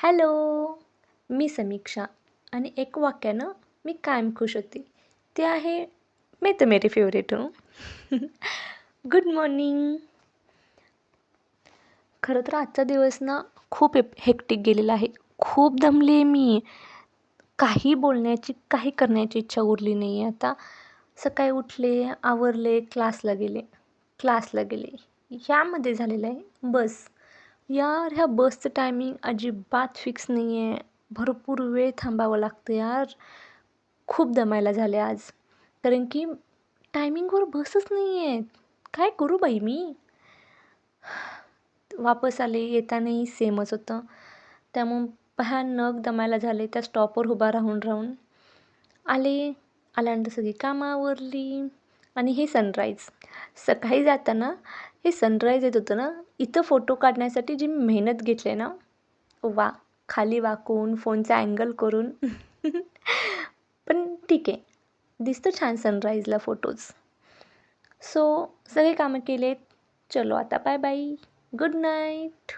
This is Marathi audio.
हॅलो, मी समीक्षा आणि एक वाक्यानं मी कायम खुश होते. ते आहे मैं तो मेरी फेवरेट हूँ. Good morning. खरं तर आजचा दिवस ना खूप हेक्टिक गेलेला आहे. खूप दमले आहे मी. काही बोलण्याची, काही करण्याची इच्छा उरली नाही आहे आता. सकाळी उठले, आवरले, क्लासला गेले. ह्यामध्ये झालेलं आहे बस. यार ह्या बसचं टायमिंग अजिबात फिक्स नाही आहे. भरपूर वेळ थांबावं लागतं यार. खूप दमायला झाले आज. कारण की टायमिंगवर बसच नाही आहेत. काय करू बाई मी? वापस आले, येतानाही सेमच होतं. त्यामुळं भयानक दमायला झाले त्या स्टॉपवर उभा राहून राहून. आल्यानंतर सगळी कामं आवरली आणि हे सनराईज. सकाळी जाताना हे सनराईज येत होतं ना, इथं फोटो काढण्यासाठी जी मी मेहनत घेतली ना, वा खाली वाकून फोनचा अँगल करून पण ठीक आहे, दिसतं छान सनराईजला फोटोज. सो सगळे कामं केलेत. चलो आता बाय बाय. Good night.